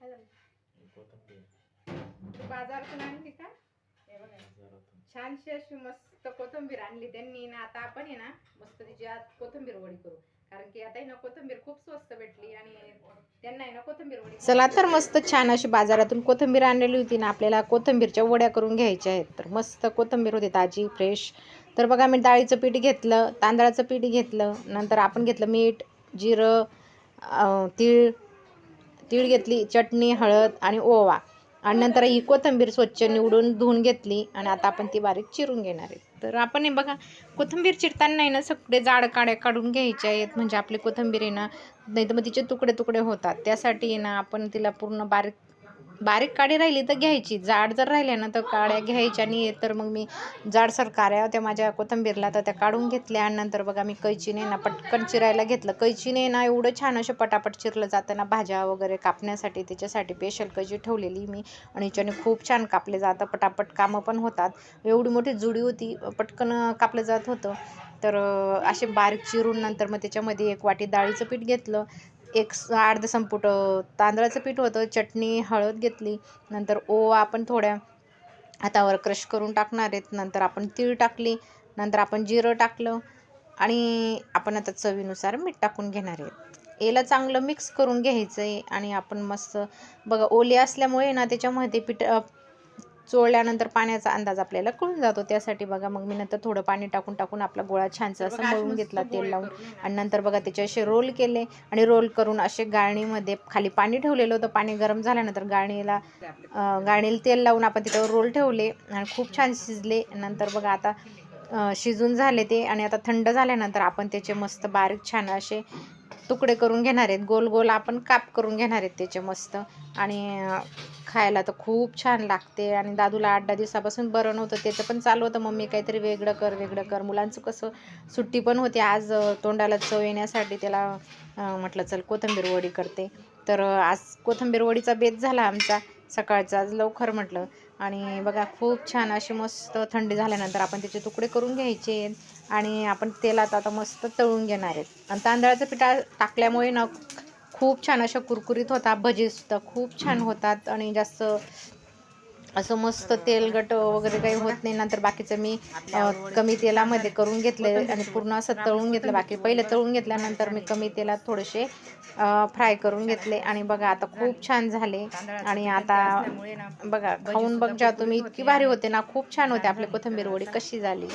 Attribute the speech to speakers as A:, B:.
A: काय झालं?
B: कोथिंबीर
A: बाजारातून आणली का? हे बघा
B: बाजारातून.
A: छानशी अशी मस्त कोथिंबीर आणली त्यांनी ना. आता आपण आहे ना मस्त तिची आज कोथिंबीर वडी करू, कारण की आता आहे ना कोथिंबीर खूप स्वस्त भेटली आणि त्यांना आहे ना कोथिंबीर वडी. चला तर मस्त छान अशी बाजारातून कोथिंबीर आणलेली होती ना. आपल्याला कोथिंबीरच्या वड्या करून घ्यायच्या आहेत. तर मस्त कोथिंबीर होती ताजी फ्रेश. तर बघा मी डाळीचं पीठ घेतलं, तांदळाचं पीठ घेतलं, नंतर आपण घेतलं मीठ, जिरं, तीळ घेतली, चटणी, हळद आणि ओवा. आणि नंतर ही कोथिंबीर स्वच्छ निवडून धुवून घेतली आणि आता आपण ती बारीक चिरून घेणार आहे. तर आपण हे बघा कोथिंबीर चिरताना आहे ना सगळे जाड काड्या काढून घ्यायच्या आहेत, म्हणजे आपली कोथिंबीर आहे ना, नाही तर मग तिचे तुकडे तुकडे होतात. त्यासाठी आहे ना आपण तिला पूर्ण बारीक बारीक काडी राहिली तर घ्यायची, जाड जर राहिल्या ना तर काड्या घ्यायच्या नाही. तर मग मी जाडसर काड्या होत्या माझ्या कोथिंबीरला, तर त्या काढून घेतल्या. आणि नंतर बघा मी कैचीने ना पटकन चिरायला घेतलं. कैचीने ना एवढं छान असं पटापट चिरलं जातं ना भाज्या वगैरे कापण्यासाठी, त्याच्यासाठी स्पेशल कैची ठेवलेली मी. आणि याच्याने खूप छान कापले जातं, पटापट कामं पण होतात. एवढी मोठी जुडी होती, पटकन कापलं जात होतं. तर असे बारीक चिरून नंतर मग त्याच्यामध्ये 1 वाटी डाळीचं पीठ घेतलं, अर्ध संपूट तांदळाचं पीठ होतं, चटणी, हळद घेतली, नंतर ओवा आपण थोड्या हातावर क्रश करून टाकणार आहेत. नंतर आपण तीळ टाकली, नंतर आपण जिरं टाकलं आणि आपण आता चवीनुसार मीठ टाकून घेणार आहेत. याला चांगलं मिक्स करून घ्यायचं आहे. आणि आपण मस्त बघा ओले असल्यामुळे ना त्याच्यामध्ये पीठ चोळल्यानंतर पाण्याचा अंदाज आपल्याला कळून जातो. त्यासाठी बघा मग मी नंतर थोडं पाणी टाकून आपला गोळा छानसा असं मळून घेतला तेल लावून. आणि नंतर बघा त्याचे असे रोल केले आणि रोल करून असे गाळणीमध्ये खाली पाणी ठेवलेलं होतं. पाणी गरम झाल्यानंतर गाळणीला तेल लावून आपण तिच्यावर रोल ठेवले आणि खूप छान शिजले. नंतर बघा आता शिजून झाले ते. आणि आता थंड झाल्यानंतर आपण त्याचे मस्त बारीक छान असे तुकडे करून घेणार आहेत, गोल गोल आपण काप करून घेणार आहेत त्याचे मस्त. आणि खायला तर खूप छान लागते. आणि दादूला 8-10 दिवसापासून बरं नव्हतं, त्याचं पण चालू होतं मम्मी काहीतरी वेगळं कर. मुलांचं कसं सुट्टी पण होती आज, तोंडाला चव येण्यासाठी त्याला म्हटलं चल कोथिंबीर वडी करते. तर आज कोथिंबीर वडीचा बेत झाला आमचा सकाळचा, आज लवकर म्हटलं. आणि बघा खूप छान अशी मस्त थंडी झाल्यानंतर आपण त्याचे तुकडे करून घ्यायचे आणि आपण तेलात आता मस्त तळून घेणार आहेत. आणि तांदळाचं पीठ टाकल्यामुळे ना खूप छान अशा कुरकुरीत होतात, भजीसुद्धा खूप छान होतात आणि जास्त असं मस्त तेलगट वगैरे काही होत नाही. नंतर बाकीचं मी कमी तेलामध्ये करून घेतले आणि पूर्ण असं तळून घेतलं. बाकी पहिले तळून घेतल्यानंतर मी कमी तेलात थोडेसे फ्राय करून घेतले. आणि बघा आता खूप छान झाले. आणि आता बघा खाऊन बघ जा तुम्ही, इतकी भारी होते ना, खूप छान होते आपली कोथिंबीर वडी. कशी झाली?